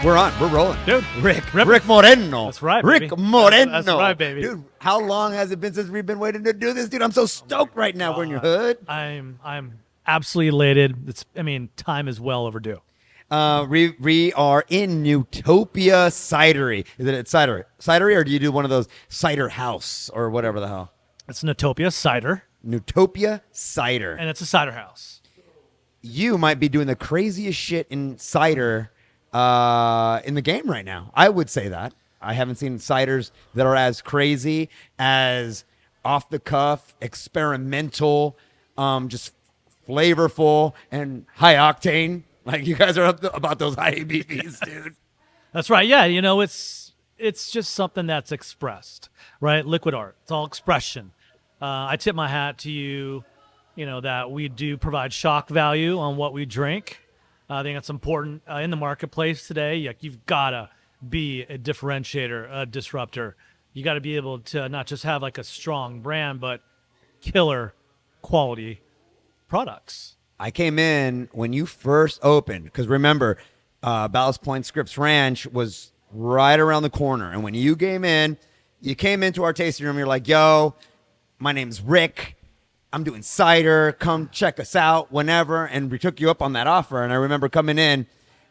We're on. We're rolling. Dude. Rick Moreno. That's right, baby. Rick Moreno. That's right, baby. Dude, how long has it been since we've been waiting to do this, dude? I'm so stoked right now. We're in your hood. I'm absolutely elated. Time is well overdue. We are in Newtopia Cydery. Is it cidery, or do you do one of those cider house or whatever the hell? It's Newtopia Cyder. Newtopia Cyder. And it's a cider house. You might be doing the craziest shit in cider in the game right now. I would say that. I haven't seen ciders that are as crazy, as off the cuff, experimental, just flavorful and high octane. Like, you guys are about those high ABVs, dude. That's right. Yeah, it's just something that's expressed, right? Liquid art. It's all expression. I tip my hat to you, that we do provide shock value on what we drink. I think that's important in the marketplace today. You've got to be a differentiator, a disruptor. You got to be able to not just have like a strong brand, but killer quality products. I came in when you first opened, because remember, Ballast Point Scripps Ranch was right around the corner. And when you came into our tasting room, you're like, yo, my name's Rick. I'm doing cider. Come check us out whenever. And we took you up on that offer. And I remember coming in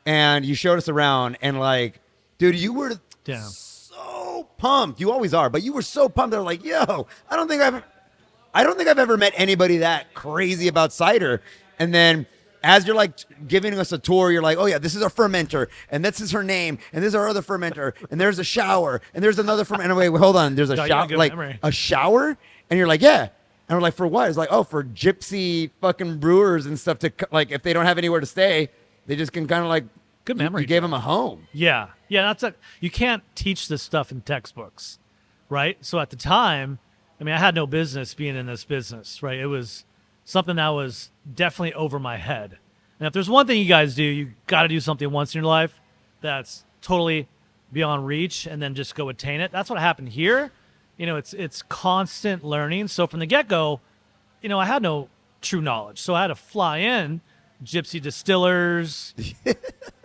and you showed us around and like, dude, you were so pumped. You always are, but you were so pumped. They're like, yo, I don't think I've ever met anybody that crazy about cider. And then as you're like giving us a tour, you're like, oh yeah, this is our fermenter, and this is her name, and this is our other fermenter, and there's a shower, and there's another fermenter. Wait, hold on. There's a shower, like memory. A shower, and you're like, yeah. And we're like, for what? It's like, oh, for Gypsy fucking brewers and stuff to, like, if they don't have anywhere to stay, they just can kind of like, good memory. You gave them a home. Yeah. You can't teach this stuff in textbooks, right? So at the time, I had no business being in this business, right? It was something that was definitely over my head. And if there's one thing you guys do, you got to do something once in your life that's totally beyond reach and then just go attain it. That's what happened here. It's constant learning. So from the get-go, I had no true knowledge. So I had to fly in Gypsy distillers,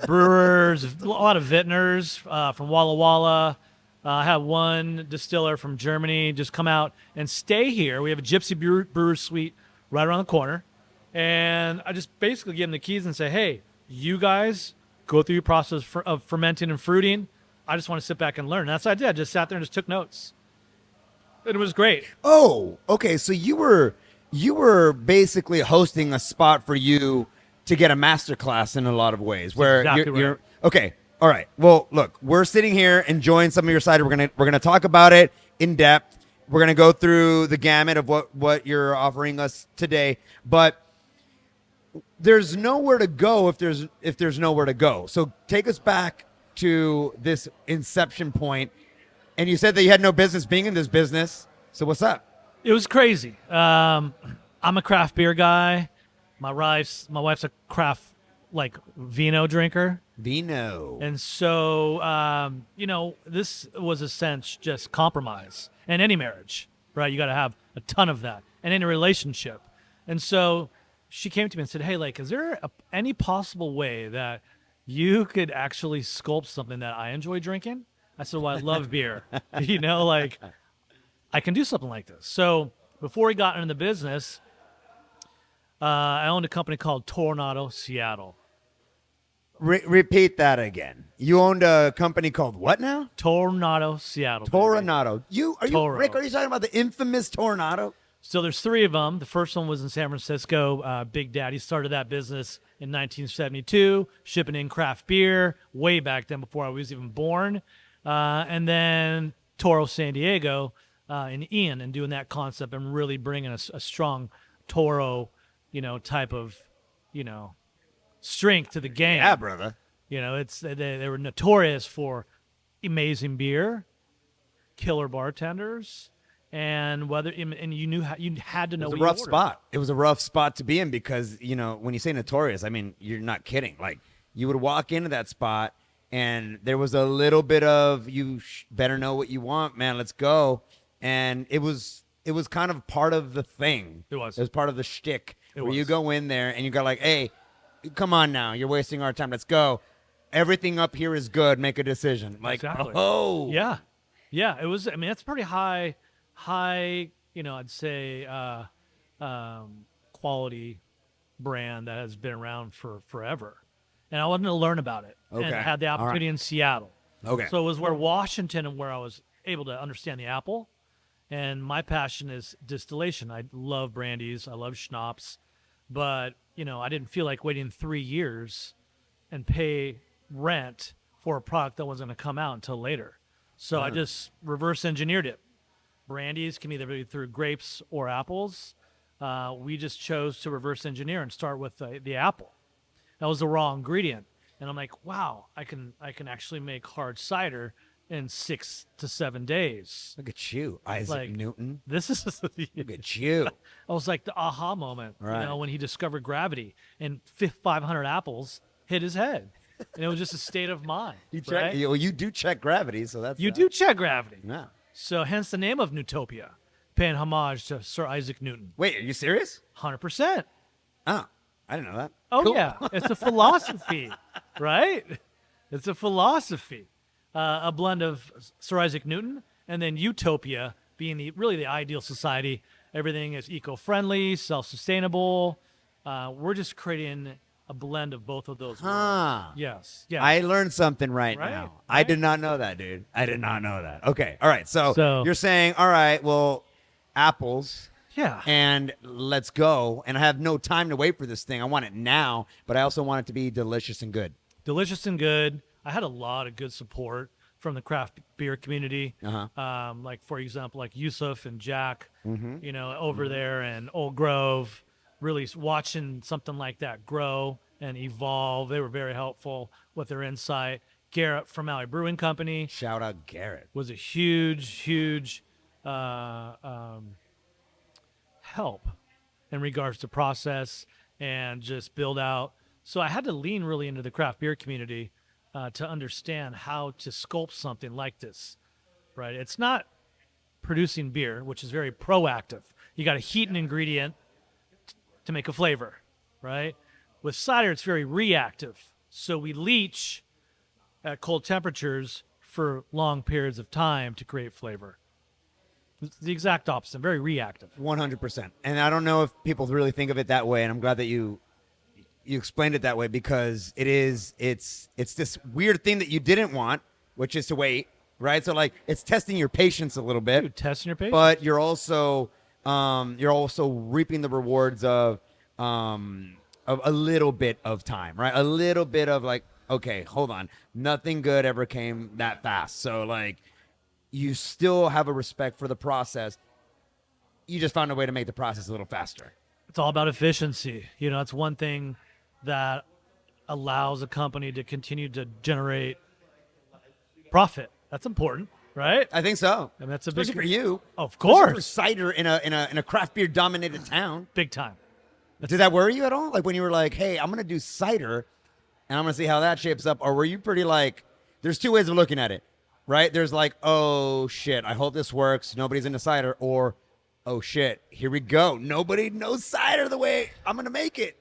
brewers, a lot of vintners from Walla Walla. I had one distiller from Germany just come out and stay here. We have a Gypsy brewer suite right around the corner. And I just basically give them the keys and say, hey, you guys go through your process of fermenting and fruiting. I just want to sit back and learn. And that's what I did. I just sat there and just took notes. And it was great. Oh, okay. So you were basically hosting a spot for you to get a master class in a lot of ways. Where exactly you're okay. All right. Well, look, we're sitting here enjoying some of your cider. We're gonna talk about it in depth. We're gonna go through the gamut of what you're offering us today. But there's nowhere to go if there's nowhere to go. So take us back to this inception point. And you said that you had no business being in this business. So what's up? It was crazy. I'm a craft beer guy. My wife's a craft vino drinker. Vino. And so this was a sense just compromise. And any marriage, right? You got to have a ton of that. And any relationship. And so she came to me and said, hey, is there any possible way that you could actually sculpt something that I enjoy drinking? I said, well, I love beer. I can do something like this. So before we got into the business, I owned a company called Tornado Seattle. Repeat that again. You owned a company called what now? Tornado Seattle. Tornado. Rick, are you talking about the infamous Tornado? So there's three of them. The first one was in San Francisco. Big Daddy started that business in 1972, shipping in craft beer way back then before I was even born. And then Toro San Diego and Ian, and doing that concept and really bringing a strong Toro, type of, strength to the game. Yeah, brother. They were notorious for amazing beer, killer bartenders, and you knew you had to know. It was a rough spot. It was a rough spot to be in because when you say notorious, you're not kidding. Like, you would walk into that spot. And there was a little bit of, you better know what you want, man. Let's go. And it was kind of part of the thing. It was. It was part of the shtick. You go in there and you go like, hey, come on now. You're wasting our time. Let's go. everything up here is good. Make a decision. Like, Exactly. oh, Yeah. Yeah. It was, I mean, that's pretty high, I'd say, quality brand that has been around for forever. And I wanted to learn about it. Okay. And I had the All right. opportunity in Seattle. Okay. So it was where Washington and where I was able to understand the apple. And my passion is distillation. I love brandies. I love schnapps. But, I didn't feel like waiting 3 years and pay rent for a product that wasn't going to come out until later. So I just reverse engineered it. Brandies can either be through grapes or apples. We just chose to reverse engineer and start with the apple. That was the raw ingredient. And I'm like, wow, I can actually make hard cider in 6 to 7 days. Look at you, Isaac Like, Newton. This is Look at you. I was like the aha moment, Right. when he discovered gravity and 500 apples hit his head. And it was just a state of mind. You right? check. Well, you do check gravity, so that's You do check gravity. Yeah. So hence the name of Newtopia, paying homage to Sir Isaac Newton. Wait, are you serious? 100%. Oh, I didn't know that. Oh, Cool. yeah. It's a philosophy, right? It's a philosophy. A blend of Sir Isaac Newton and then Utopia being really the ideal society. Everything is eco-friendly, self-sustainable. We're just creating a blend of both of those Huh. worlds. Yes. Yeah. I learned something Right, now. I right. did not know that, dude. I did not know that. Okay. All right. So you're saying, all right, well, apples, yeah. and let's go. And I have no time to wait for this thing. I want it now, but I also want it to be delicious and good. Delicious and good. I had a lot of good support from the craft beer community. Uh-huh. Like, for example, like Yusuf and Jack, Mm-hmm. over there, and Old Grove, really watching something like that grow and evolve. They were very helpful with their insight. Garrett from Maui Brewing Company Shout out Garrett. was a huge help in regards to process and just build out. So I had to lean really into the craft beer community to understand how to sculpt something like this, right? It's not producing beer, which is very proactive. You got to heat an ingredient to make a flavor, right? With cider, it's very reactive. So we leach at cold temperatures for long periods of time to create flavor. It's the exact opposite, very reactive. 100%. And I don't know if people really think of it that way, and I'm glad that you explained it that way, because it's this weird thing that you didn't want, which is to wait, right? So like it's testing your patience a little bit. Dude, testing your patience. But you're also reaping the rewards of a little bit of time, right? A little bit of like, okay, hold on, nothing good ever came that fast. So like, you still have a respect for the process. You just found a way to make the process a little faster. It's all about efficiency. It's one thing that allows a company to continue to generate profit. That's important, right? I think so. And that's a Especially big for you. Of Especially course. for cider in a craft beer dominated town. Big time. Did that worry you at all? Like when you were like, hey, I'm gonna do cider and I'm gonna see how that shapes up, or were you pretty like, there's two ways of looking at it, right? There's like, oh shit, I hope this works. Nobody's into cider, or oh shit, here we go. Nobody knows cider the way I'm gonna make it.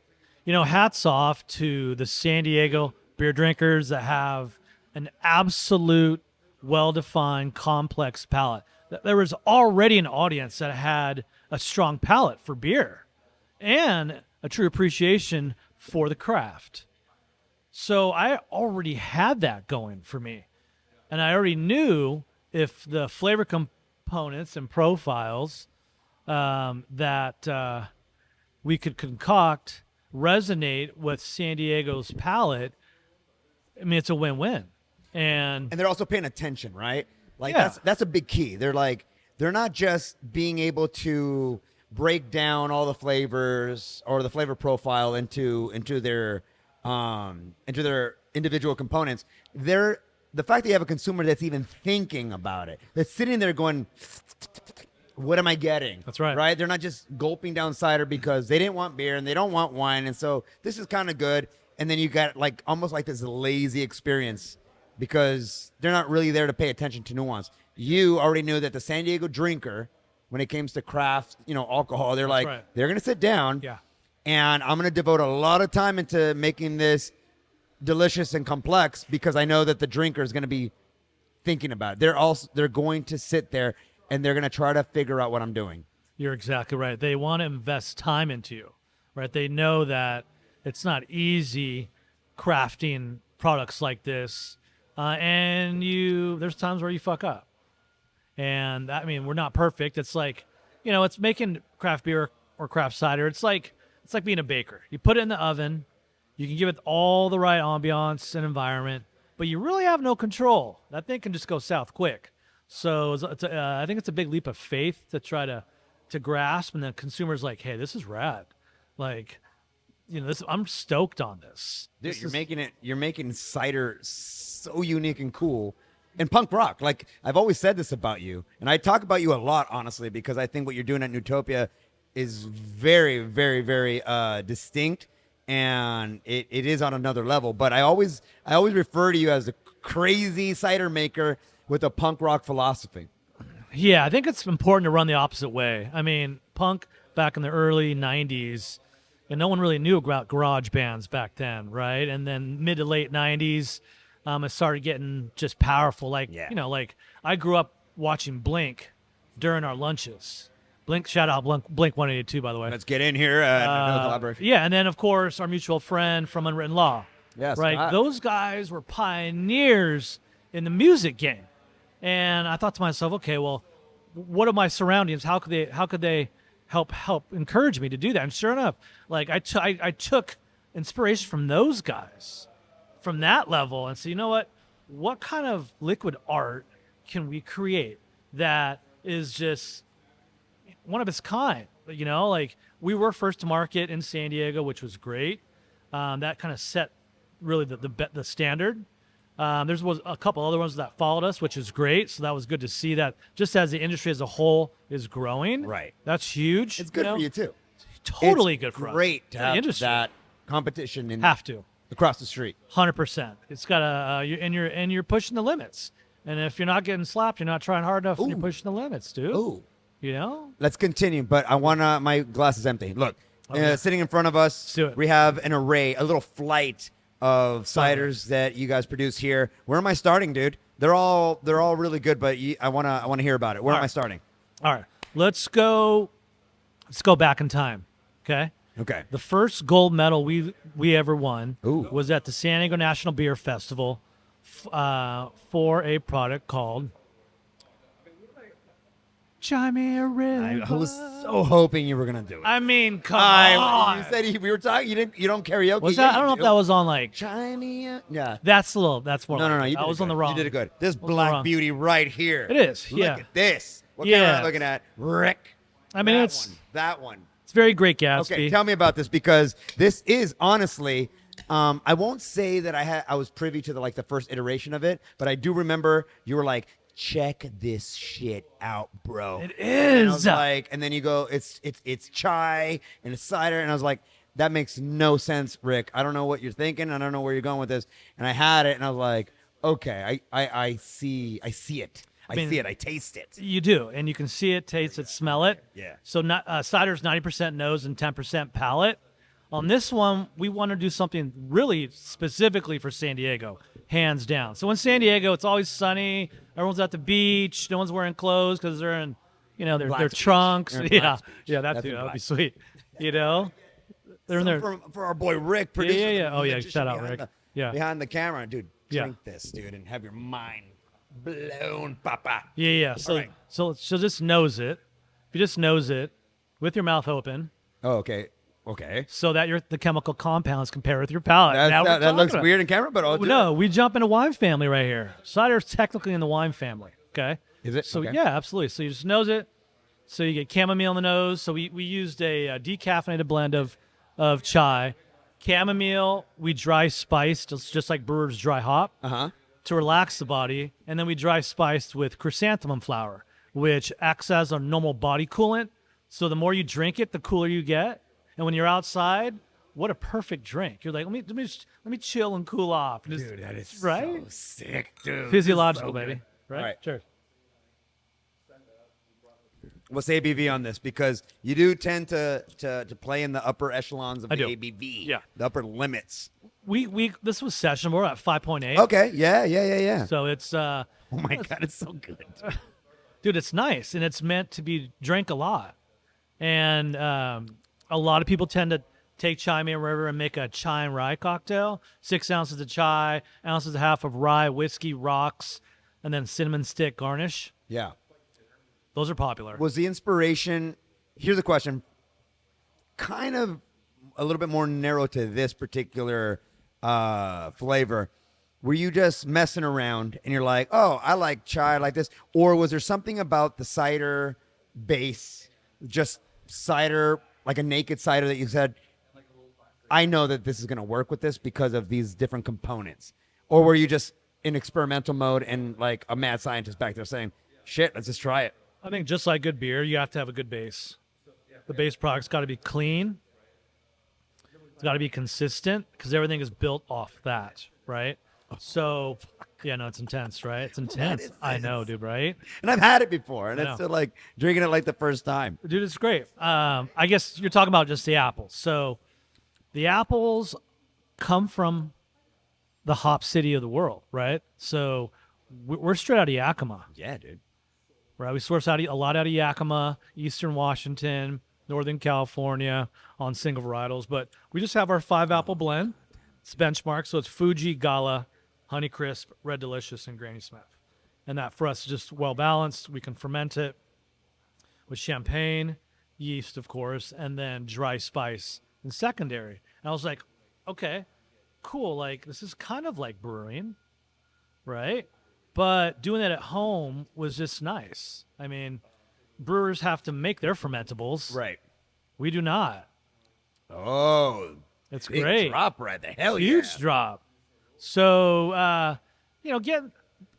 Hats off to the San Diego beer drinkers that have an absolute well-defined, complex palate. There was already an audience that had a strong palate for beer and a true appreciation for the craft. So I already had that going for me. And I already knew if the flavor components and profiles that we could concoct resonate with San Diego's palate, I mean, it's a win-win. And they're also paying attention, right? Like Yeah. that's a big key. They're not just being able to break down all the flavors or the flavor profile into their individual components. The fact that you have a consumer that's even thinking about it, that's sitting there going, what am I getting? That's right. Right? They're not just gulping down cider because they didn't want beer and they don't want wine. And so this is kind of good. And then you got like almost like this lazy experience because they're not really there to pay attention to nuance. You already knew that the San Diego drinker, when it comes to craft, alcohol, they're like, right. they're going to sit down. Yeah. And I'm going to devote a lot of time into making this delicious and complex because I know that the drinker is going to be thinking about it. They're going to sit there and they're going to try to figure out what I'm doing. You're exactly right. They want to invest time into you, right? They know that it's not easy crafting products like this, and there's times where you fuck up. And I mean, we're not perfect. It's like, it's making craft beer or craft cider. It's like being a baker. You put it in the oven, you can give it all the right ambiance and environment, but you really have no control. That thing can just go south quick. So I think it's a big leap of faith to try to grasp, and the consumer's like, hey, this is rad. Like, I'm stoked on this. Dude, you're making cider so unique and cool and punk rock. Like, I've always said this about you, and I talk about you a lot, honestly, because I think what you're doing at Newtopia is very, very, very distinct, and it is on another level. But I always refer to you as a crazy cider maker with a punk rock philosophy. Yeah, I think it's important to run the opposite way. I mean, punk back in the early 90s, and no one really knew about garage bands back then, right? And then mid to late 90s, it started getting just powerful. Like, like I grew up watching Blink during our lunches. Blink, shout out Blink 182, by the way. Let's get in here. No collaboration. Yeah, and then, of course, our mutual friend from Unwritten Law. Yes, right? Scott. Those guys were pioneers in the music game. And I thought to myself, okay, well, what are my surroundings? How could they help encourage me to do that? And sure enough, like I took inspiration from those guys, from that level, and said, you know what kind of liquid art can we create that is just one of its kind? Like we were first to market in San Diego, which was great. That kind of set really the standard. There was a couple other ones that followed us, which is great. So that was good to see that just as the industry as a whole is growing. Right. That's huge. It's good for you, too. Totally It's good for us. Great to The have industry. that competition Have to. across the street. 100%. It's got and you're pushing the limits. And if you're not getting slapped, you're not trying hard enough, and you're pushing the limits, dude. Ooh. Let's continue, but I want my glass is empty. Look, sitting in front of us, Let's do it. we have an array, a little flight of ciders that you guys produce here. Where am I starting, dude? They're all really good, but I wanna hear about it. Where am I starting? All right. Let's go back in time. Okay? Okay. The first gold medal we ever won Ooh. was at the San Diego National Beer Festival for a product called Chimay River. I was so hoping you were gonna do it. I mean, come on. You said we were talking. You don't karaoke. Was that? I don't know if that was on like. Chimay. Yeah. That's more. No. Like I was on the wrong. You did it good. This I was on the black wrong. beauty right here. It is. Look Yeah. at this. What Yeah. camera am I looking at? Rick. I mean, it's that one. It's very great, Gatsby. Okay, tell me about this because this is honestly. I won't say that I was privy to the first iteration of it, but I do remember you were like, check this shit out, bro. It And I is. was like, and then you go, it's chai and it's cider, and I was like, that makes no sense, Rick. I don't know what you're thinking. I don't know where you're going with this. And I had it, and I was like, okay, I see it. I see it. I taste it. You do, and you can see it, taste it, smell it. Yeah. So cider's 90% nose and 10% palate. On this one, we want to do something really specifically for San Diego, hands down. So in San Diego, it's always sunny. Everyone's at the beach. No one's wearing clothes because they're in, their trunks. Black's Beach. Yeah, that That's too. in That would be Black's sweet. They're in there. For our boy Rick, producer. Yeah. Oh, yeah. magician Shout out, behind Rick. Yeah. Behind the camera, dude. Yeah. Drink this, dude, and have your mind blown, papa. Yeah. So, right. so just nose it. If you just nose it with your mouth open, Oh, okay. Okay. so that the chemical compounds compare with your palate. That looks weird in camera, but I'll do No, it. we jump into wine family right here. Cider's technically in the wine family. Okay. Is it? So Okay. yeah, absolutely. So you just nose it. So you get chamomile in the nose. So we used a decaffeinated blend of chai. Chamomile, we dry spiced, it's just like brewers dry hop Uh-huh. to relax the body. And then we dry spiced with chrysanthemum flower, which acts as a normal body coolant. So the more you drink it, the cooler you get. And when you're outside, what a perfect drink. You're like, let me chill and cool off. And Dude, that is right? so sick, dude. Physiological, So good. baby. Right? All right. Cheers. What's the ABV on this? Because you do tend to play in the upper echelons of I the do. ABV. Yeah. The upper limits. we this was session. We're at 5.8. Okay. Yeah. So it's Oh my God, it's so good. dude, it's nice, and it's meant to be drank a lot. And a lot of people tend to take chai Main River and make a chai and rye cocktail. 6 ounces of chai, ounces and a half of rye, whiskey, rocks, and then cinnamon stick garnish. Yeah. Those are popular. Was the inspiration? Here's a question. Kind of a little bit more narrow to this particular flavor. Were you just messing around and you're like, oh, I like chai like this? Or was there something about the cider base, just cider, like a naked cider that you said, I know that this is going to work with this because of these different components? Or were you just in experimental mode and like a mad scientist back there saying, shit, let's just try it? I think just like good beer, you have to have a good base. The base product's got to be clean. It's got to be consistent because everything is built off that, right? So, yeah, no, it's intense, right? It's intense. I know, dude, right? And I've had it before, and I it's know. still like drinking it like the first time. Dude, it's great. I guess you're talking about just the apples. So the apples come from the hop city of the world, right? So we're straight out of Yakima, Yeah, dude. right? We source a lot out of Yakima, Eastern Washington, Northern California on single varietals. But we just have our 5-apple blend. It's benchmark, so it's Fuji, Gala, Honeycrisp, Red Delicious, and Granny Smith. And that for us is just well balanced. We can ferment it with champagne, yeast, of course, and then dry spice and secondary. And I was like, okay, cool. Like, this is kind of like brewing, right? But doing it at home was just nice. I mean, brewers have to make their fermentables. Right. We do not. Oh, It's big great. drop right there. Hell Huge yeah. drop. So,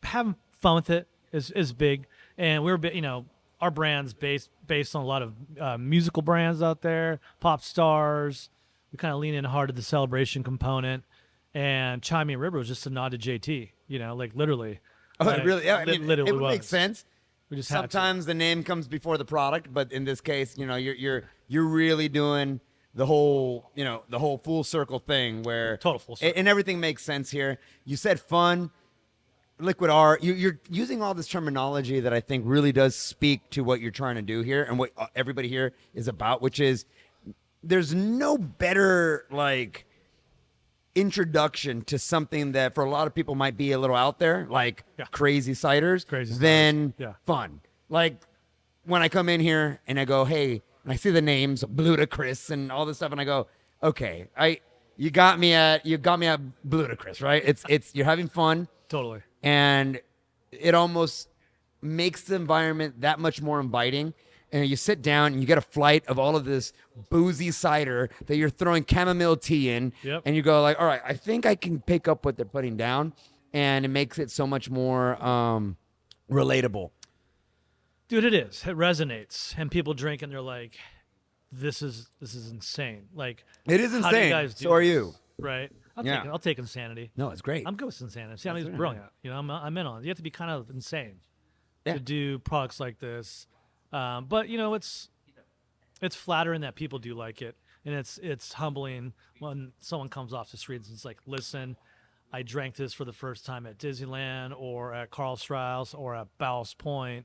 having fun with it is big. And we're, our brand's based on a lot of musical brands out there, pop stars. We kind of lean in hard to the celebration component. And Chai Main River was just a nod to JT, like literally. Oh, Like, it really? Yeah, I mean, literally it would was. make sense. We just had to. Sometimes the name comes before the product, but in this case, you're really doing the whole full circle thing where Total full circle. and everything makes sense here. You said fun, liquid art. You're using all this terminology that I think really does speak to what you're trying to do here and what everybody here is about, which is there's no better like introduction to something that for a lot of people might be a little out there, like crazy ciders, than fun. Like when I come in here and I go, hey, and I see the names Ludacris and all this stuff, and I go, okay, you got me at Ludacris, right? It's you're having fun, Totally. and it almost makes the environment that much more inviting. And you sit down and you get a flight of all of this boozy cider that you're throwing chamomile tea in, and you go like, all right, I think I can pick up what they're putting down, and it makes it so much more relatable. Dude, it is. It resonates, and people drink, and they're like, "This is insane." Like, It is how do you insane. guys do So are this? you. Right? Yeah. I'll take insanity. No, it's great. I'm good with insanity. Insanity is right. brilliant. I'm in on it. You have to be kind of insane Yeah. to do products like this. But it's flattering that people do like it, and it's humbling when someone comes off the streets and it's like, "Listen, I drank this for the first time at Disneyland or at Carl Strauss or at Ballast Point."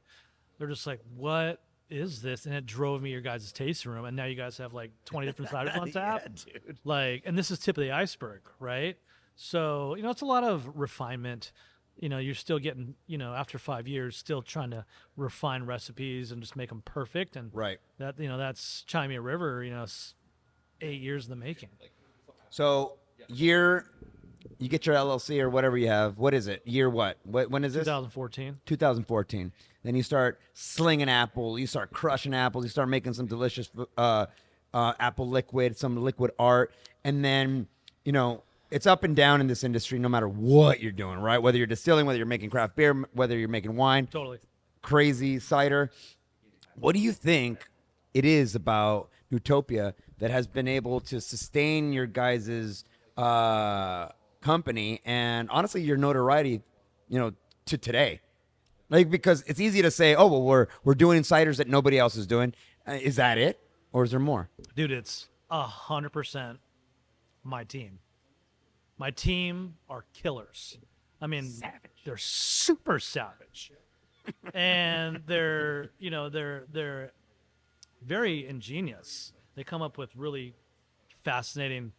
They're just like, "What is this?" And it drove me to your guys' tasting room, and now you guys have like 20 different ciders on tap. Yeah, dude. Like, and this is tip of the iceberg, right? So it's a lot of refinement. You're still getting, after 5 years, still trying to refine recipes and just make them perfect. And Right. that, that's Chai Main River, 8 years in the making. So you get your LLC or whatever you have. What is it? Year what? When is this? 2014. 2014. Then you start slinging apple. You start crushing apples. You start making some delicious apple liquid, some liquid art. And then, it's up and down in this industry no matter what you're doing, right? Whether you're distilling, whether you're making craft beer, whether you're making wine. Totally. Crazy cider. What do you think it is about Newtopia that has been able to sustain your guys' company and honestly your notoriety, to today? Like, because it's easy to say, oh, well, we're doing ciders that nobody else is doing. Is that it? Or is there more? Dude, it's 100% my team. My team are killers. I mean, they're super savage, and they're very ingenious. They come up with really fascinating,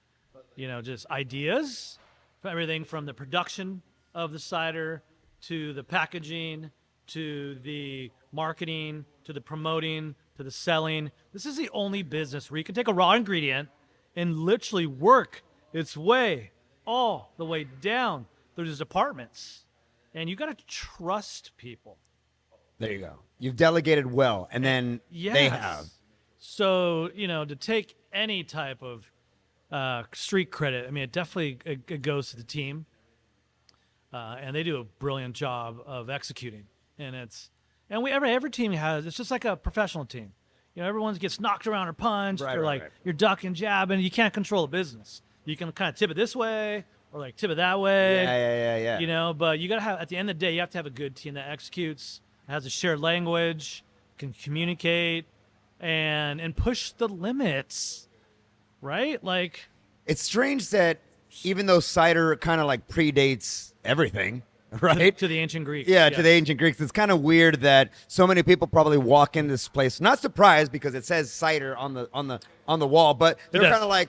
just ideas for everything from the production of the cider to the packaging to the marketing to the promoting to the selling. This is the only business where you can take a raw ingredient and literally work its way all the way down through these departments. And you got to trust people. There you go. You've delegated well, and then Yes. they have. So, to take any type of street credit, I mean, it definitely it goes to the team. And they do a brilliant job of executing. And every team it's just like a professional team. Everyone gets knocked around or punched or like you're ducking, jabbing. You can't control the business. You can kind of tip it this way or like tip it that way. Yeah. But you got to have, at the end of the day, you have to have a good team that executes, has a shared language, can communicate, and push the limits, right? Like, It's strange that even though cider kind of like predates everything, right? to the ancient Greeks. Yeah, yes. to the ancient Greeks. It's kind of weird that so many people probably walk in this place, not surprised because it says cider on the wall, but they're does. kind of like,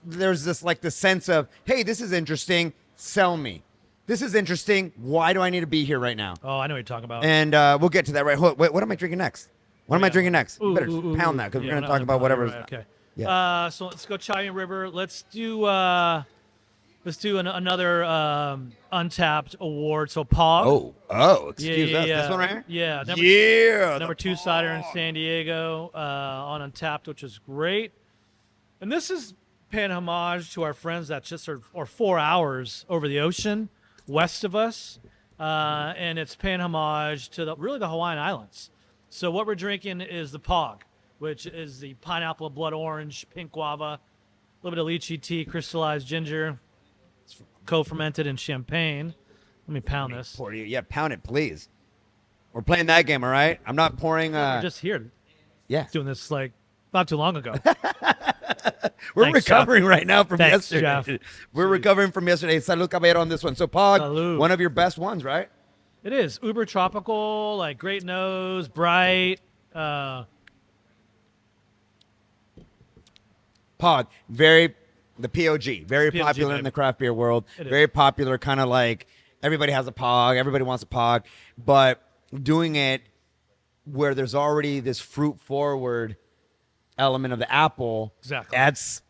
there's this like the sense of, hey, this is interesting, sell me. This is interesting. Why do I need to be here right now? Oh, I know what you're talking about. And we'll get to that. Right? What am I drinking next? What am I drinking next? You better pound that because we're going to talk about whatever. Right, okay. Yeah. So let's go Chai River. Let's do another Untapped award. So Pog. Oh, excuse us. This one right here? Yeah. Number 2 cider in San Diego on Untapped, which is great. And this is paying homage to our friends that just are 4 hours over the ocean west of us. And it's paying homage to the Hawaiian Islands. So what we're drinking is the Pog, which is the pineapple, blood orange, pink guava, a little bit of lychee tea, crystallized ginger. It's co-fermented in champagne. Let me pound this. Pour you. Yeah, pound it, please. We're playing that game, all right? I'm not pouring. We're just here Yeah. doing this like not too long ago. We're Thanks, recovering right now from Thanks, yesterday. Jeff. We're recovering from yesterday. Salud, caballero, on this one. So, Pog, Salud. one of your best ones, right? It is uber tropical, like great nose, bright. Pog, the POG, very POG, popular baby. in the craft beer world. It is. Very popular, kind of like everybody has a Pog, everybody wants a Pog, but doing it where there's already this fruit forward element of the apple Exactly. adds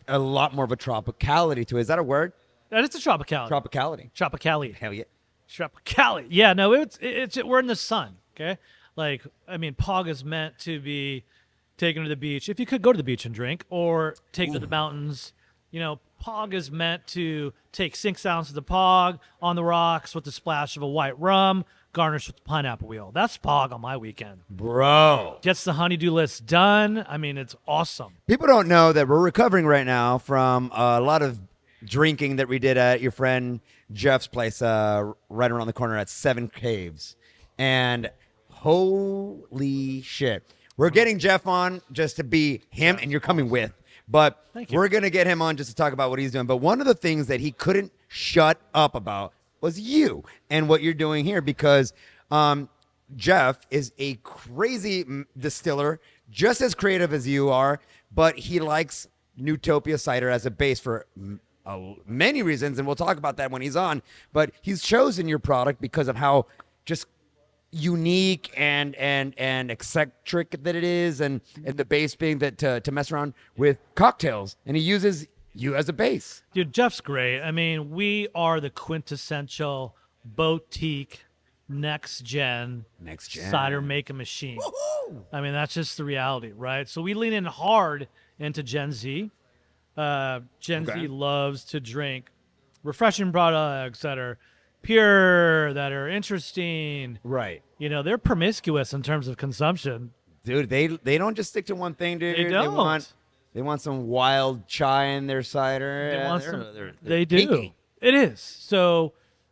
a lot more of a tropicality to it. Is that a word? And it's a tropicality. Tropicality. Tropicality. Hell yeah. Tropicality. Yeah, no, it's we're in the sun, okay? Like, I mean, Pog is meant to be taken to the beach. If you could go to the beach and drink, or take to the mountains, Pog is meant to take 6 ounces of Pog on the rocks with a splash of a white rum, garnished with the pineapple wheel. That's Pog on my weekend. Bro. Gets the honeydew list done. I mean, it's awesome. People don't know that we're recovering right now from a lot of drinking that we did at your friend Jeff's place right around the corner at Seven Caves. And holy shit. We're getting Jeff on just to be him, and you're coming with. But Thank you. we're going to get him on just to talk about what he's doing. But one of the things that he couldn't shut up about was you and what you're doing here, because Jeff is a crazy distiller, just as creative as you are, but he likes Newtopia Cyder as a base for many reasons, and we'll talk about that when he's on. But he's chosen your product because of how just unique and eccentric that it is, and the base being that to mess around with cocktails, and he uses you as a base. Dude, Jeff's great. I mean, we are the quintessential boutique next gen cider making machine. Woo-hoo! I mean, that's just the reality, right? So we lean in hard into Gen Z. Gen Z loves to drink refreshing products that are pure, that are interesting. Right. They're promiscuous in terms of consumption. Dude, they don't just stick to one thing, dude. They don't. They want some wild chai in their cider. They want they're They do. kinky. It is. So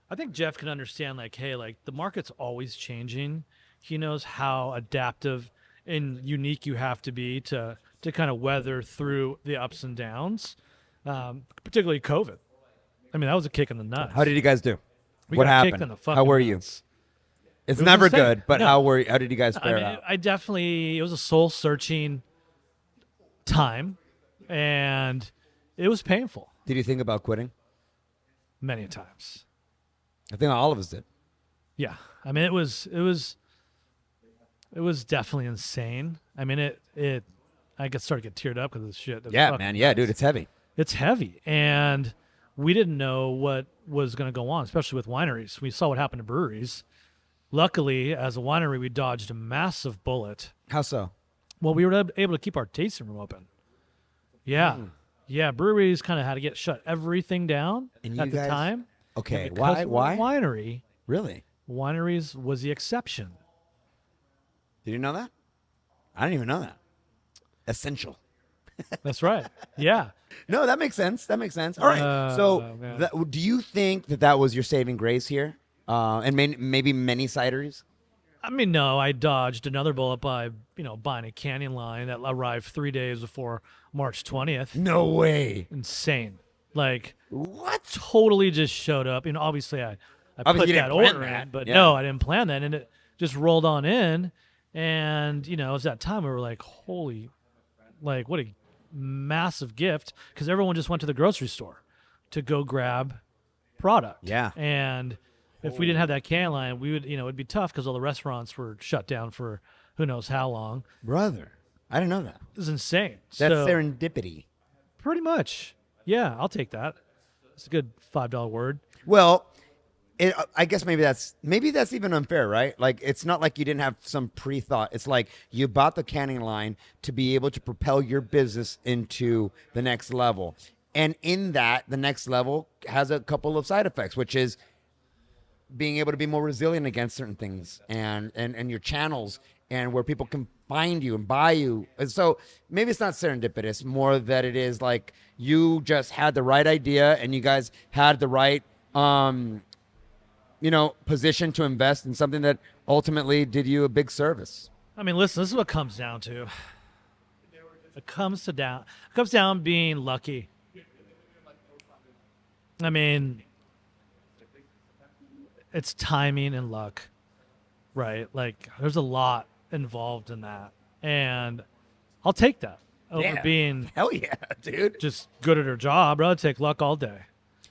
I think Jeff can understand, like, hey, like, the market's always changing. He knows how adaptive and unique you have to be to kind of weather through the ups and downs, particularly COVID. I mean, that was a kick in the nuts. How did you guys do? We What got kicked happened? in the fucking How were you? nuts. It's It was never insane. good, but No. how did you guys I fare mean, out? I definitely, it was a soul searching time, and it was painful Did you think about quitting? many times. I think all of us did. Yeah, I mean, it was definitely insane. I mean, I got started to get teared up because of this shit. It Yeah, fucking man. Yeah, dude, it's heavy. It's heavy, and we didn't know what was going to go on, especially with wineries. We saw what happened to breweries. Luckily, as a winery, we dodged a massive bullet. How so? Well, we were able to keep our tasting room open. Yeah. Yeah, breweries kind of had to shut everything down And at you the guys- time. Okay, And because why? we're a winery, Really? wineries was the exception. Did you know that? I didn't even know that. Essential. That's right. Yeah. No, that makes sense. That makes sense. All right. So, man. do you think that was your saving grace here? And maybe many ciders? I mean, no, I dodged another bullet by, buying a canning line that arrived 3 days before March 20th. No way. Insane. Like, What? totally just showed up. Obviously I Obviously put you that didn't plan order that. in, but Yeah. no, I didn't plan that. And it just rolled on in. And, it was that time we were like, holy, like, what a massive gift. Because everyone just went to the grocery store to go grab product. Yeah. And if we didn't have that can line, we would, it'd be tough because all the restaurants were shut down for who knows how long. Brother, I didn't know that. It was insane. That's So, serendipity. pretty much. Yeah, I'll take that. It's a good $5 word. Well, I guess maybe that's even unfair, right? Like, it's not like you didn't have some pre-thought. It's like you bought the canning line to be able to propel your business into the next level. And in that, the next level has a couple of side effects, which is being able to be more resilient against certain things and your channels and where people can find you and buy you. And so maybe it's not serendipitous, more that it is like you just had the right idea and you guys had the right position to invest in something that ultimately did you a big service. I mean, listen, this is what it comes down to. It comes down being lucky. I mean, it's timing and luck, right? Like, there's a lot involved in that, and I'll take that over being Hell yeah, dude. just good at her job. I'd take luck all day.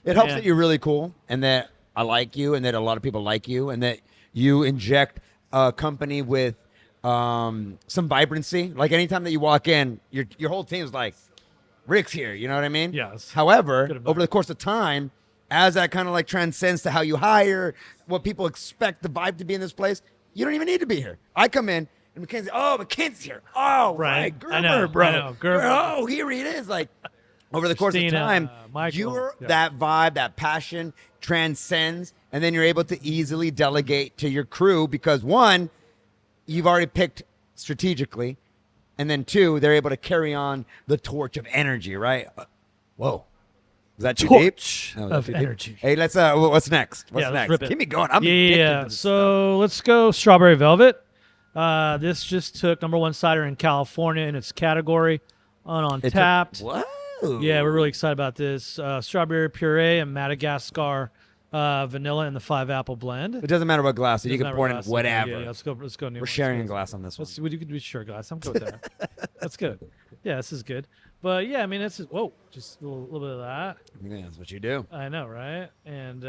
It helps Yeah. that you're really cool and that I like you and that a lot of people like you and that you inject a company with some vibrancy. Like, anytime that you walk in, your whole team's like, Rick's here. You know what I mean? Yes. However, Good over the course of time, as that kind of like transcends to how you hire, what people expect the vibe to be in this place, you don't even need to be here. I come in and Mackenzie's here. Oh, Right. Gerber, I know, bro. I know, Gerber. Oh, here he is. Like, over the course of Christina, time, Michael. Yeah. that vibe, that passion transcends, and then you're able to easily delegate to your crew because, one, you've already picked strategically, and then two, they're able to carry on the torch of energy, right? Whoa. Is that too Torch deep? No, of too deep? energy. Hey, what's next? What's Yeah, let's next? rip it. Keep me going. I'm addicted to Yeah. this So let's go strawberry velvet. This just took #1 cider in California in its category on stuff. Untapped. Whoa. Yeah, we're really excited about this. Strawberry puree and Madagascar vanilla in the 5-apple blend. It doesn't matter what glass. You Doesn't can matter pour what in glass. whatever. Yeah, let's go. We're sharing a glass on this one. You can do sure glass. I'm good there. That's good. Yeah, this is good. But yeah, I mean, it's just a little bit of that. Yeah, that's what you do. I know, right? And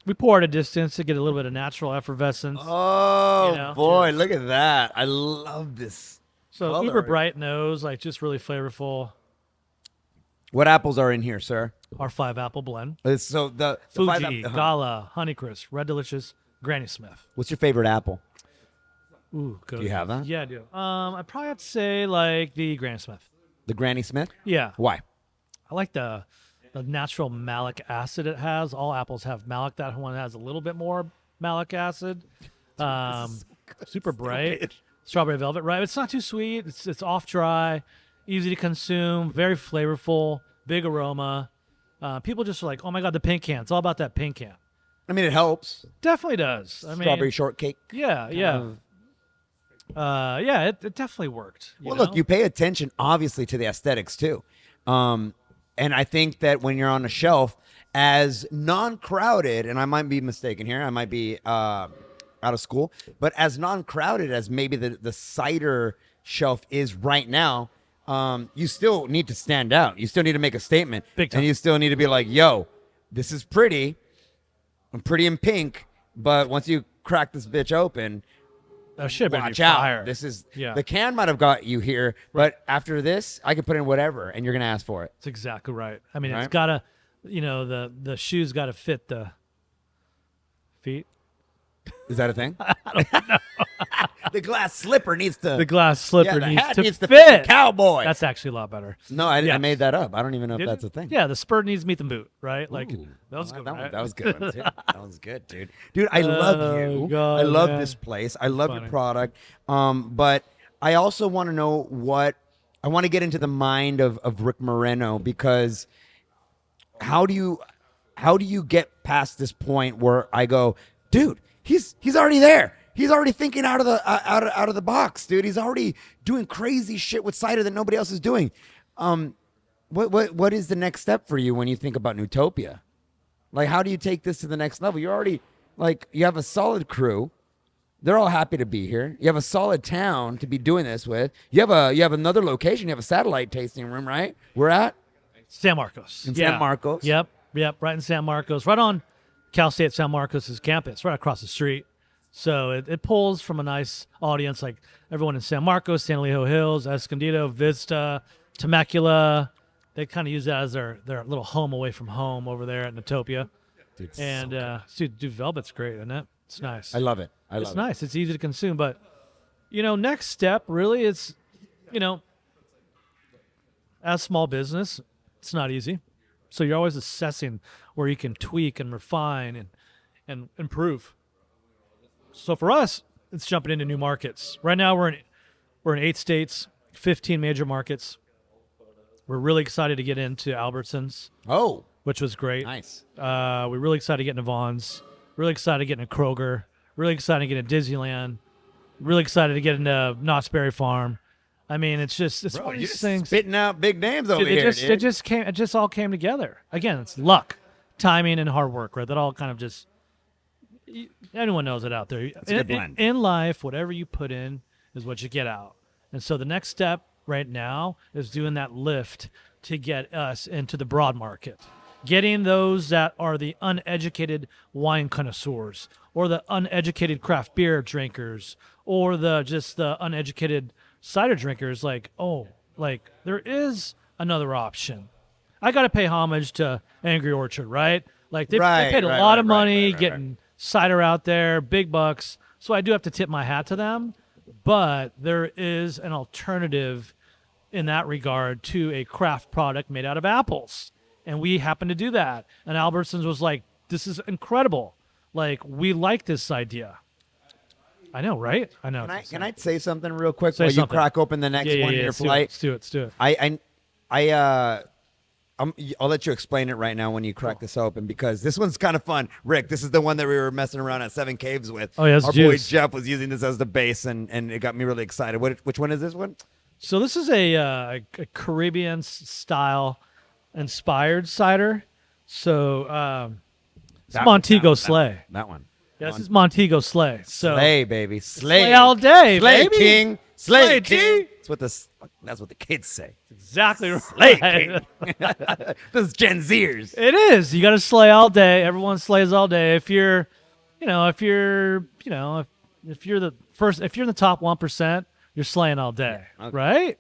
we pour at a distance to get a little bit of natural effervescence. Oh, boy, cheers. look at that. I love this. So color. uber bright nose, like just really flavorful. What apples are in here, sir? Our 5-apple blend. So the Fuji, five, Gala, Honeycrisp, Red Delicious, Granny Smith. What's your favorite apple? Ooh, good. Do you have that? Yeah, I do. I'd probably have to say like the Granny Smith. The Granny Smith? Yeah. Why? I like the natural malic acid it has. All apples have malic. That one has a little bit more malic acid. Super bright. Strawberry velvet, right? It's not too sweet. It's off dry, easy to consume, very flavorful, big aroma. People just are like, oh my God, the pink can. It's all about that pink can. I mean, it helps. Definitely does. I mean, Strawberry shortcake. yeah. Yeah, it definitely worked. Well, look, you pay attention, obviously, to the aesthetics, too. And I think that when you're on a shelf, as non-crowded, and I might be mistaken here, I might be out of school, but as non-crowded as maybe the cider shelf is right now, you still need to stand out. You still need to make a statement. Big time. And you still need to be like, yo, this is pretty. I'm pretty in pink, but once you crack this bitch open, Oh, shit, better watch be out. fire. This is Yeah. the can might have got you here, but after this, I can put in whatever, and you're gonna ask for it. That's exactly right. I mean, it's Right? gotta, the shoes gotta fit the feet. Is that a thing? The glass slipper needs to. The glass slipper the needs hat to needs to fit. the cowboy. That's actually a lot better. No, I Yeah. made that up. I don't even know if Did that's it? a thing. Yeah, the spur needs to meet the boot, right? Like Ooh. that was good. That, right? that was good one too. That was good, dude. Dude, I love you. God, I love man. this place. I love Funny. your product. But I also want to know what I want to get into the mind of Rick Moreno, because how do you get past this point where I go, dude, he's already there. He's already thinking out of the box, dude. He's already doing crazy shit with cider that nobody else is doing. What is the next step for you when you think about Newtopia? Like, how do you take this to the next level? You're already like, you have a solid crew. They're all happy to be here. You have a solid town to be doing this with. You have another location. You have a satellite tasting room, right? We're at San Marcos. In San Marcos. Yep. Right in San Marcos, right on Cal State San Marcos' campus, right across the street. So it pulls from a nice audience, like everyone in San Marcos, San Elijo Hills, Escondido, Vista, Temecula. They kind of use that as their little home away from home over there at Newtopia. Dude, it's And so dude, Velvet's great, isn't it? It's nice. I love it. I love It's it. nice. It's easy to consume, but next step really is, as small business, it's not easy. So you're always assessing where you can tweak and refine and improve. So for us, it's jumping into new markets. Right now we're in 8 states, 15 major markets. We're really excited to get into Albertsons, Oh, which was great. nice. We're really excited to get into Vaughn's. Really excited to get into Kroger. Really excited to get into Disneyland. Really excited to get into Knott's Berry Farm. I mean, it's Bro, one of you're these just things. spitting out big names over Dude, here, it dude. just all came together. Again, it's luck, timing, and hard work, right? That all kind of just anyone knows it out there. a good blend. In life, whatever you put in is what you get out. And so the next step right now is doing that lift to get us into the broad market. Getting those that are the uneducated wine connoisseurs, or the uneducated craft beer drinkers, or the uneducated cider drinkers, like there is another option. I got to pay homage to Angry Orchard, right? Like they paid a lot of money getting cider out there, big bucks. So I do have to tip my hat to them, but there is an alternative in that regard to a craft product made out of apples. And we happen to do that. And Albertsons was like, this is incredible. Like, we like this idea. I know, right? I know. Can I say something real quick Say while something. you crack open the next one in your flight? Let's do it. I'll let you explain it right now when you crack this open, because this one's kind of fun. Rick, this is the one that we were messing around at Seven Caves with. Oh, yeah, it's our boy juice. Jeff was using this as the base, and it got me really excited. Which one is this one? So this is a Caribbean style inspired cider. So it's Montego Slay. That one. Yeah, this is Montego Slay. So Slay, baby. Slay. Slay all day, Slay, baby. king. Slay, Slay, king. G. That's what the kids say. exactly right. Slay, king. This is Gen Zers. It is. You got to slay all day. Everyone slays all day. If you're in the top 1%, you're slaying all day, Yeah, okay. right?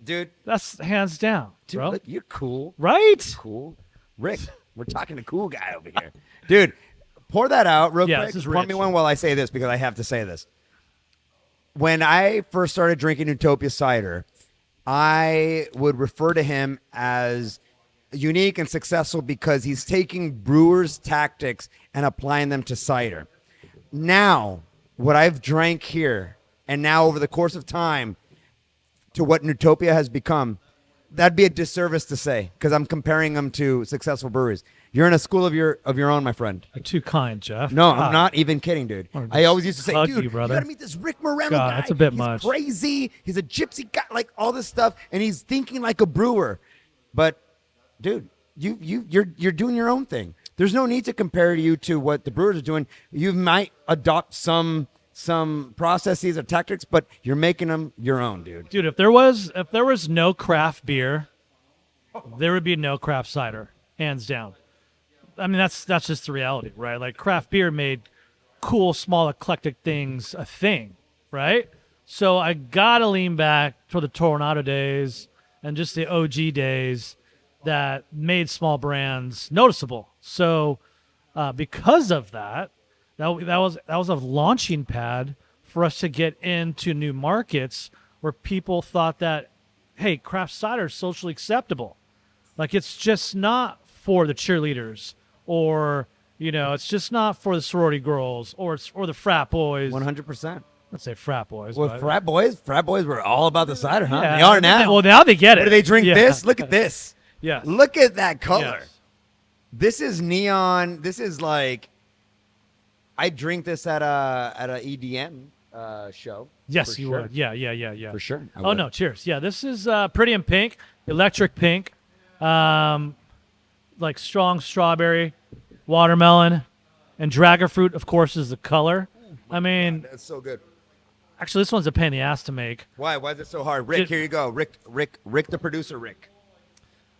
Dude, That's hands down, bro. look, you're cool. Right? Cool. Rick, we're talking to cool guy over here. Dude, pour that out real Yeah, quick. this is Pour rich. me one while I say this, because I have to say this. When I first started drinking Newtopia Cyder, I would refer to him as unique and successful because he's taking brewers' tactics and applying them to cider. Now, what I've drank here, and now over the course of time, to what Newtopia has become, that'd be a disservice to say, because I'm comparing them to successful breweries. You're in a school of your own, my friend. You're too kind, Jeff. No, God. I'm not even kidding, dude. Or I always used to say, hug dude, you, brother. gotta meet this Rick Moreno God, guy. that's a bit he's much. crazy. He's a gypsy guy, like all this stuff, and he's thinking like a brewer. But dude, you're doing your own thing. There's no need to compare you to what the brewers are doing. You might adopt some processes or tactics, but you're making them your own, dude. Dude, if there was no craft beer, there would be no craft cider, hands down. I mean, that's just the reality, right? Like craft beer made cool, small, eclectic things a thing, right? So I gotta lean back to the Tornado days and just the OG days that made small brands noticeable. So because of that was a launching pad for us to get into new markets where people thought that, hey, craft cider is socially acceptable. Like it's just not for the cheerleaders, or it's just not for the sorority girls or the frat boys. 100%. Let's say frat boys. Well, but- frat boys were all about the cider, huh? Yeah. They are now. Well, now they get it. Do they drink Yeah. this? Look at this. Yes. Look at that color. Yes. This is neon. This is like, I drink this at a EDM show. Yes, for you sure. would. Yeah. For sure. I Oh would. no, cheers. Yeah, this is pretty in pink, electric pink, like strong strawberry, watermelon, and dragon fruit. Of course, is the color. I mean, That's so good. actually, this one's a pain in the ass to make. Why? Why is it so hard? Rick, Just- here you go. Rick, the producer, Rick.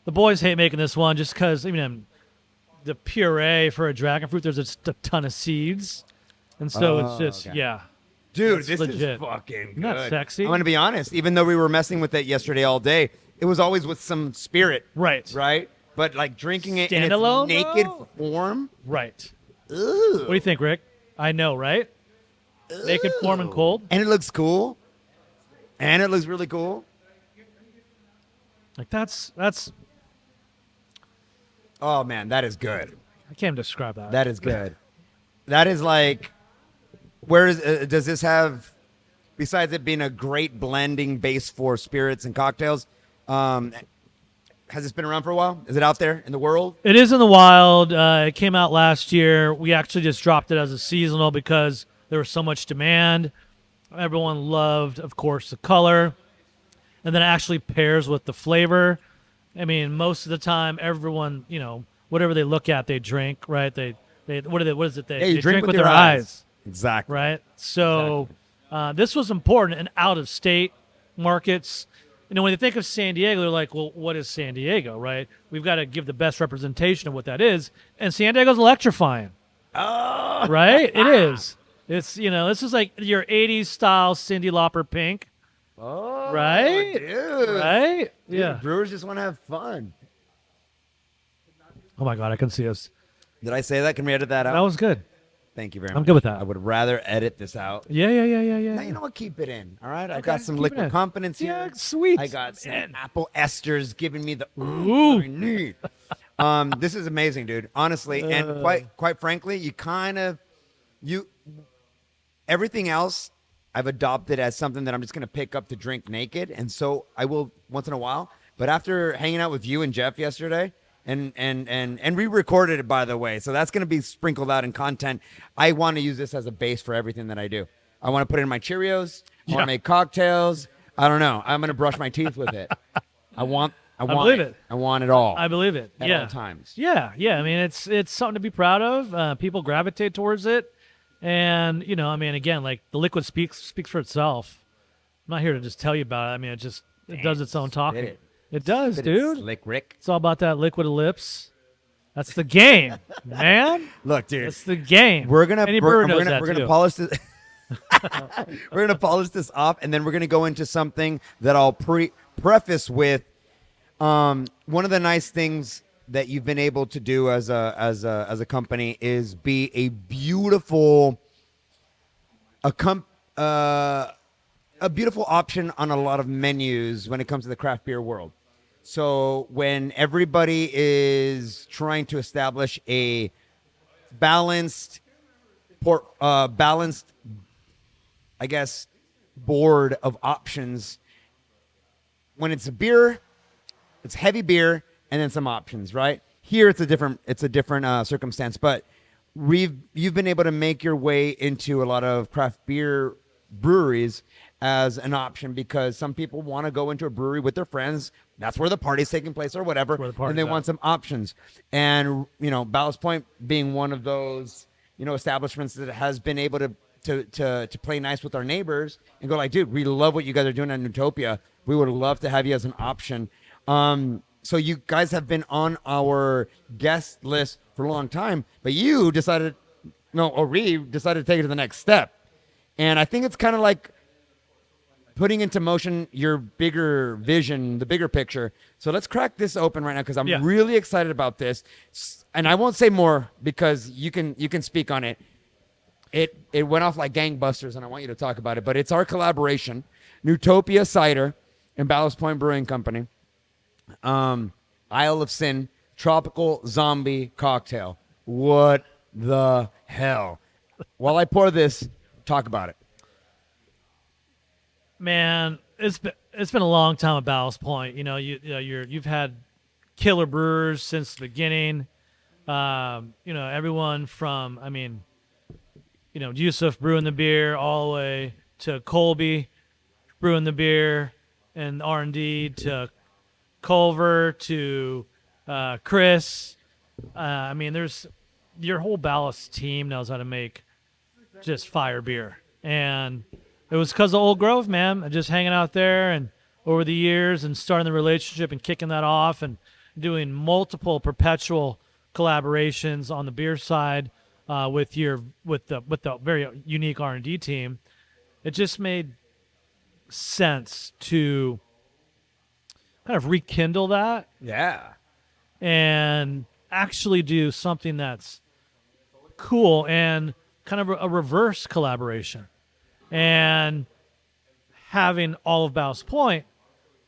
The boys hate making this one just because the puree for a dragon fruit, there's a ton of seeds, and so it's just okay. yeah. Dude, That's this legit. is fucking good. Isn't that sexy? I'm going to be honest. Even though we were messing with it yesterday all day, it was always with some spirit. Right. Right? But like drinking it Standalone, in its naked though? form. Right. Ooh. What do you think, Rick? I know, right? Naked form and cold. And it looks cool. And it looks really cool. Like that's Oh, man, that is good. I can't even describe that. That is good. That is like, where is does this have, besides it being a great blending base for spirits and cocktails, has this been around for a while? Is it out there in the world? It is in the wild. It came out last year. We actually just dropped it as a seasonal because there was so much demand. Everyone loved, of course, the color. And then it actually pairs with the flavor. I mean, most of the time, everyone, whatever they look at, they drink, right? They what is it? Yeah, you They drink with their your eyes, Exactly. right? So this was important in out-of-state markets. When they think of San Diego, they're like, well, what is San Diego, right? We've got to give the best representation of what that is. And San Diego's electrifying. Oh. Right? It is. It's, this is like your 80s style Cyndi Lauper pink. Oh, Right? dude. Right? Dude, Yeah. Brewers just want to have fun. Oh, my God. I can see us. Did I say that? Can we edit that out? That was good. Thank you very much. I'm good with that. I would rather edit this out. Yeah. Now, you know what? Keep it in. All right. I Okay, got some keep it liquid in. confidence here. Yeah, sweet. I got some Man. apple esters giving me the Ooh. I need. This is amazing, dude. Honestly, and quite frankly, everything else I've adopted as something that I'm just gonna pick up to drink naked, and so I will once in a while. But after hanging out with you and Jeff yesterday, and we recorded it, by the way, so that's gonna be sprinkled out in content. I want to use this as a base for everything that I do. I want to put it in my Cheerios. I want to make cocktails. I don't know. I'm gonna brush my teeth with it. I want believe it. I want it all. I believe it. At yeah. all times. Yeah. I mean, it's something to be proud of. People gravitate towards it. And, again, like the liquid speaks for itself. I'm not here to just tell you about it. I mean, it does its own talking. It does, dude. Slick Rick. It's all about that liquid lips. That's the game, man. Look, dude. That's the game. We're gonna Any brewer we're knows gonna that we're gonna too. polish this. We're gonna polish this off, and then we're gonna go into something that I'll preface with. One of the nice things that you've been able to do as a company is be a beautiful a beautiful option on a lot of menus when it comes to the craft beer world. So when everybody is trying to establish a balanced, I guess, board of options, when it's a beer, it's heavy beer, and then some options, right? Here it's a different circumstance, but you've been able to make your way into a lot of craft beer breweries as an option because some people want to go into a brewery with their friends. That's where the party's taking place or whatever, and they want some options. And Ballast Point being one of those establishments that has been able to play nice with our neighbors and go like, dude, we love what you guys are doing at Newtopia. We would love to have you as an option. So you guys have been on our guest list for a long time, but you decided, decided to take it to the next step. And I think it's kind of like putting into motion your bigger vision, the bigger picture. So let's crack this open right now because I'm really excited about this. And I won't say more because you can speak on it. It went off like gangbusters, and I want you to talk about it. But it's our collaboration, Newtopia Cyder and Ballast Point Brewing Company. Isle of Sin tropical zombie cocktail. What the hell? While I pour this, talk about it. Man, it's been a long time at Ballast Point. You've had killer brewers since the beginning. Everyone from Yusuf brewing the beer all the way to Colby brewing the beer and R&D to Culver to Chris. There's your whole Ballast team knows how to make just fire beer. And it was because of Old Grove, man. Just hanging out there and over the years and starting the relationship and kicking that off and doing multiple perpetual collaborations on the beer side with the very unique R&D team. It just made sense to kind of rekindle that. Yeah. And actually do something that's cool and kind of a reverse collaboration. And having all of Ballast Point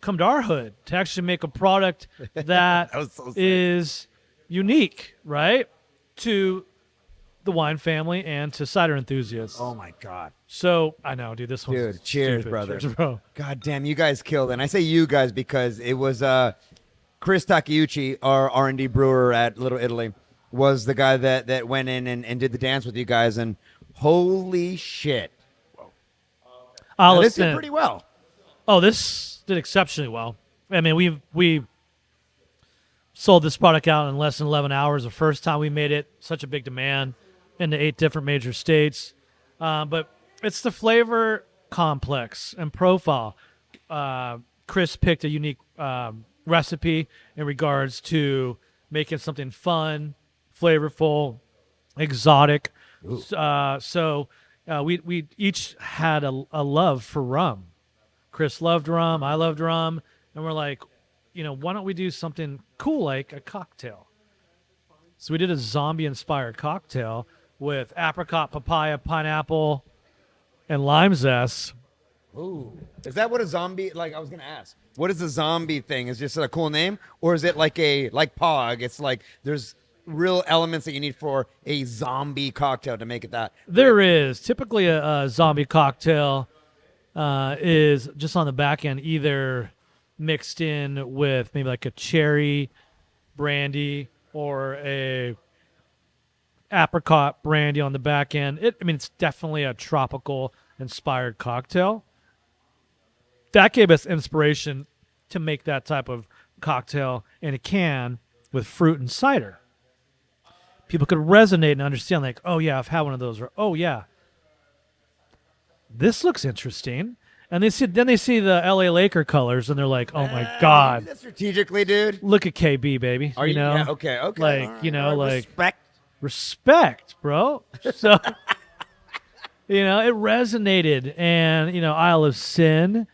come to our hood to actually make a product that is unique, right, to the wine family and to cider enthusiasts. Oh, my God. So, I know, dude, this one's Dude, cheers, stupid. brother. Cheers, bro. God damn, you guys killed it. And I say you guys because it was Chris Takeuchi, our R&D brewer at Little Italy, was the guy that went in and did the dance with you guys. And holy shit. This did pretty well. Oh, this did exceptionally well. I mean, we sold this product out in less than 11 hours the first time we made it. Such a big demand into 8 different major states. But it's the flavor complex and profile. Chris picked a unique recipe in regards to making something fun, flavorful, exotic. We each had a love for rum. Chris loved rum, I loved rum, and we're like, why don't we do something cool like a cocktail? So we did a zombie-inspired cocktail with apricot, papaya, pineapple, and lime zest. Ooh. Is that what a zombie, I was going to ask, what is a zombie thing? Is it just a cool name? Or is it like POG? It's like there's real elements that you need for a zombie cocktail to make it that. There is. Typically a zombie cocktail is just on the back end, either mixed in with maybe like a cherry brandy or a apricot brandy on the back end. It's definitely a tropical inspired cocktail. That gave us inspiration to make that type of cocktail in a can with fruit and cider. People could resonate and understand, like, oh, yeah, I've had one of those. Or, oh, yeah, this looks interesting. And they see the LA Laker colors, and they're like, oh, my God. Strategically, dude. Look at KB, baby. Are you? Yeah, okay. Like, respect, bro. So, it resonated. And, Isle of Sin.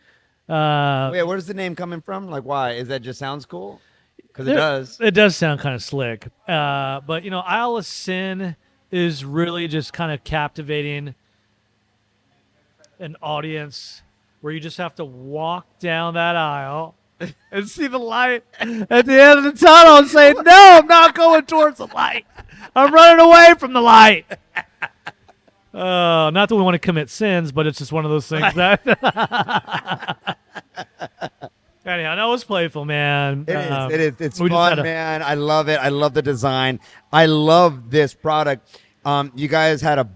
Where's the name coming from? Like, why? Is that just sounds cool? Because it does. It does sound kind of slick. But, Isle of Sin is really just kind of captivating an audience where you just have to walk down that aisle and see the light at the end of the tunnel and say, no, I'm not going towards the light. I'm running away from the light. Not that we want to commit sins, but it's just one of those things that... Anyhow, that was playful, man. It is. It's fun, man. I love it. I love the design. I love this product. You guys had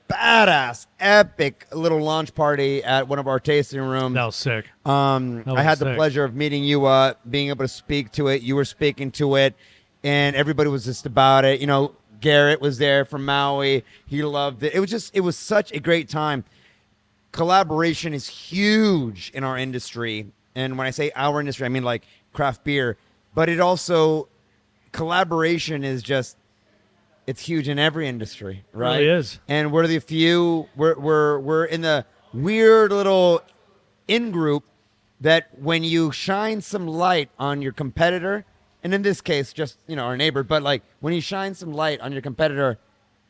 badass, epic little launch party at one of our tasting rooms. That was sick. I had the pleasure of meeting you, being able to speak to it. You were speaking to it, and everybody was just about it. You know, Garrett was there from Maui. He loved it. It was such a great time. Collaboration is huge in our industry. And when I say our industry, I mean like craft beer. But it also, collaboration is just, it's huge in every industry, right? It really is. And we're the few, we're in the weird little in-group that when you shine some light on your competitor, and in this case, just, you know, our neighbor, but like when you shine some light on your competitor,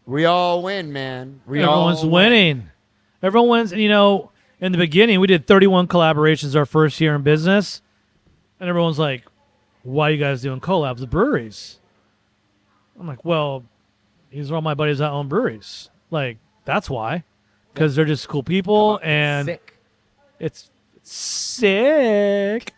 we all win, man. Everyone's winning. Everyone wins. And, you know, in the beginning, we did 31 collaborations our first year in business. And everyone's like, why are you guys doing collabs with breweries? I'm like, well, these are all my buddies that own breweries. Like, that's why. Because they're just cool people. And sick. It's sick.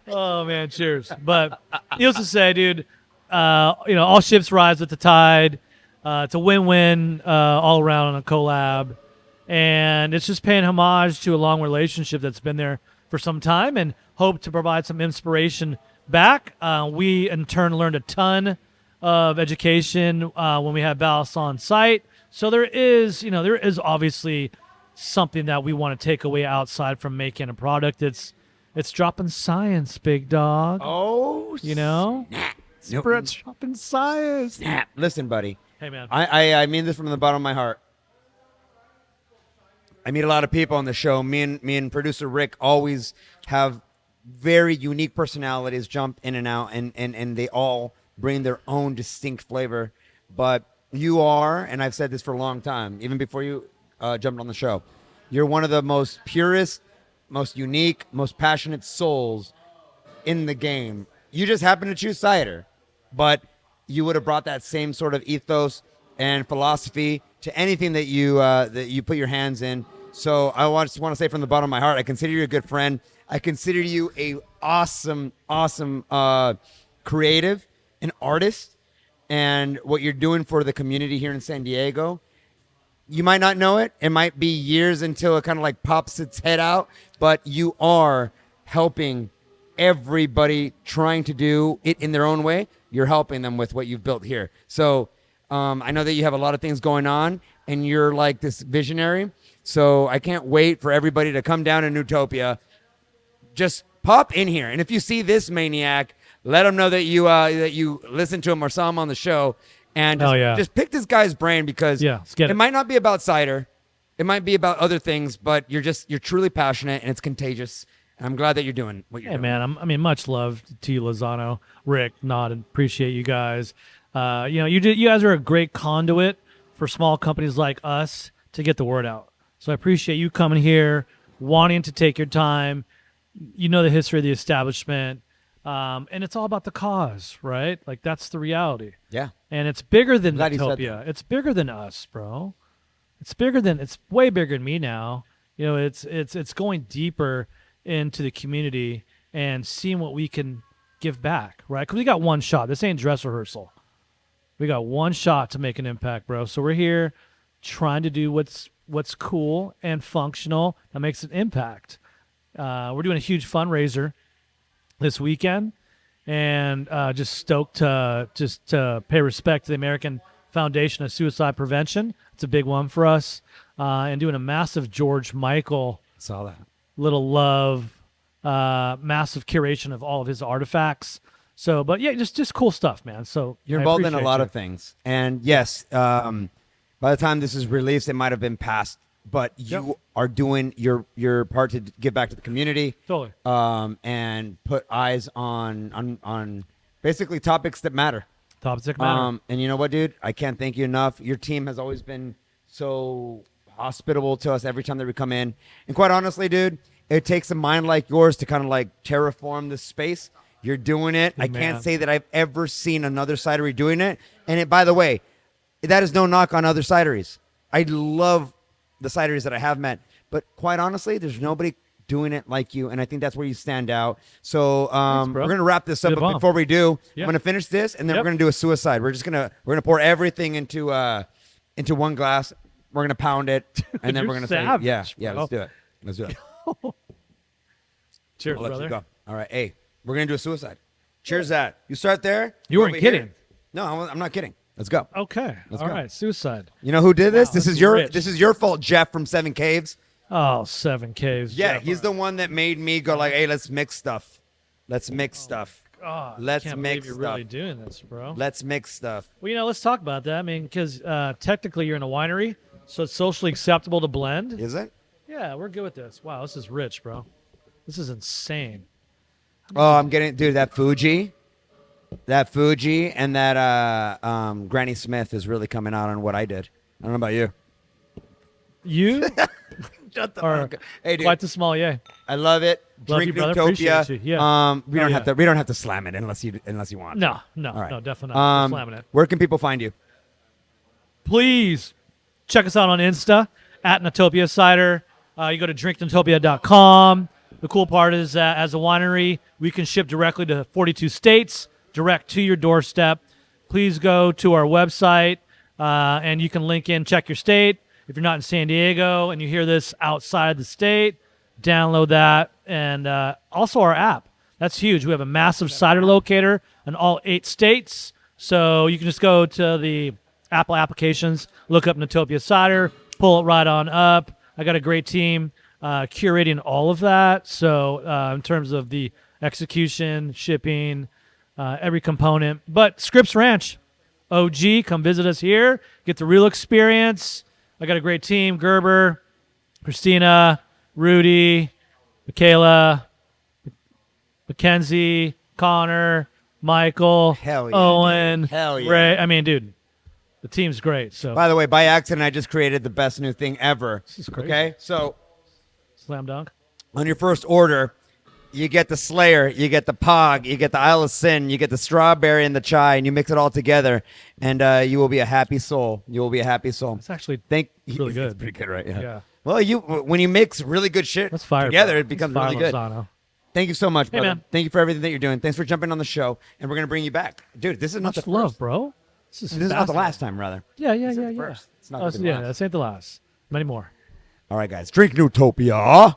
Oh, man, cheers. But needless to say, dude, you know, all ships rise with the tide. It's a win-win all around on a collab. And it's just paying homage to a long relationship that's been there for some time and hope to provide some inspiration back. We, in turn, learned a ton of education when we had Ballast on site. So there is obviously something that we want to take away outside from making a product. It's dropping science, big dog. Oh, you know? snap. It's dropping science. Snap. Listen, buddy. Hey, man. I mean this from the bottom of my heart. I meet a lot of people on the show. Me and producer Rick always have very unique personalities, jump in and out, and they all bring their own distinct flavor. But you are, and I've said this for a long time, even before you jumped on the show, you're one of the most purest, most unique, most passionate souls in the game. You just happen to choose cider, but you would have brought that same sort of ethos and philosophy to anything that you put your hands in. So I just want to say from the bottom of my heart, I consider you a good friend. I consider you a awesome creative, an artist, and what you're doing for the community here in San Diego. You might not know it. It might be years until it kind of like pops its head out, but you are helping everybody trying to do it in their own way. You're helping them with what you've built here. So I know that you have a lot of things going on, and you're like this visionary. So I can't wait for everybody to come down to Newtopia. Just pop in here, and if you see this maniac, let them know that you listened to him or saw him on the show, and just pick this guy's brain, because it might not be about cider, it might be about other things, but you're truly passionate, and it's contagious. And I'm glad that you're doing what you're doing. Hey, man, much love to you, Lozano, Rick, Nod, and appreciate you guys. You guys are a great conduit for small companies like us to get the word out. So I appreciate you coming here, wanting to take your time. You know the history of the establishment, and it's all about the cause, right? Like, that's the reality. Yeah. And it's bigger than Newtopia. It's bigger than us, bro. It's way bigger than me now. You know, it's going deeper into the community and seeing what we can give back, right? Because we got one shot. This ain't dress rehearsal. We got one shot to make an impact, bro. So we're here trying to do what's cool and functional that makes an impact. We're doing a huge fundraiser this weekend, and just stoked to pay respect to the American Foundation of Suicide Prevention. It's a big one for us, and doing a massive George Michael. Saw that. Little love, massive curation of all of his artifacts. So, but yeah, just cool stuff, man. So you're involved in a lot of things, and yes, by the time this is released, it might have been past. But you are doing your part to give back to the community, totally, and put eyes on basically topics that matter. Topics that matter. And you know what, dude? I can't thank you enough. Your team has always been so hospitable to us every time that we come in. And quite honestly, dude, it takes a mind like yours to kind of like terraform this space. You're doing it. I can't say that I've ever seen another cidery doing it. And by the way, that is no knock on other cideries. I love the cideries that I have met, but quite honestly, there's nobody doing it like you, and I think that's where you stand out. So we're gonna wrap this up, but before we do, I'm gonna finish this, and then we're gonna do a suicide. We're gonna pour everything into into one glass. We're gonna pound it, and then we're gonna say, yeah, bro. let's do it. Let's do it. Cheers, I'll let brother. you go. All right, hey, we're gonna do a suicide. Cheers, that. You start there. You weren't over kidding. here. No, I'm not kidding. Let's go. Okay. Let's All go. right. Suicide. You know who did this? Wow, this that's is your rich. this is your fault, Jeff from Seven Caves. Oh, 7 caves. Yeah, Jeff. he's the one that made me go like, hey, let's mix stuff. Let's mix stuff. God, Let's can't mix believe you're stuff. really doing this, bro. Let's mix stuff. Well, let's talk about that. I mean, because technically you're in a winery, so it's socially acceptable to blend. Is it? Yeah, we're good with this. Wow, this is rich, bro. This is insane. Oh, I'm getting, dude, that Fuji and that Granny Smith is really coming out on what I did. I don't know about you. You Shut the are fuck up. Hey, dude, quite the small yay. I love it. Love Drink you, brother. Newtopia. Appreciate you. Yeah. We don't have to. We don't have to slam it unless you want. No, All right. no, definitely not. We're slamming it. Where can people find you? Please check us out on Insta at Newtopia Cyder. You go to drinknewtopia.com. The cool part is that as a winery, we can ship directly to 42 states, direct to your doorstep. Please go to our website, and you can link in, check your state. If you're not in San Diego and you hear this outside the state, download that. And also our app. That's huge. We have a massive cider locator in all 8 states. So you can just go to the Apple applications, look up Newtopia Cyder, pull it right on up. I got a great team curating all of that. So in terms of the execution, shipping, every component. But Scripps Ranch, OG, come visit us here. Get the real experience. I got a great team, Gerber, Christina, Rudy, Michaela, Mackenzie, Connor, Michael, Hell yeah, Owen, dude. Hell yeah. Ray. I mean, dude, the team's great. So By the way, by accident, I just created the best new thing ever. This is crazy. Okay, so slam dunk. on your first order, you get the Slayer, you get the Pog, you get the Isle of Sin, you get the strawberry and the chai, and you mix it all together, and you will be a happy soul. You will be a happy soul. It's actually Think really It's good. pretty good, right? Yeah. Yeah. Well, when you mix really good shit That's fire, together, bro. it becomes That's fire, really good. Lozano. Thank you so much, Hey, brother. man. Thank you for everything that you're doing. Thanks for jumping on the show, and we're gonna bring you back, dude. This is not Much the love, first. bro. This This is not the fascinating. last time, rather. Yeah. This is the first. It's not Oh, the yeah, last. this ain't the last. Many more. All right, guys, drink Newtopia.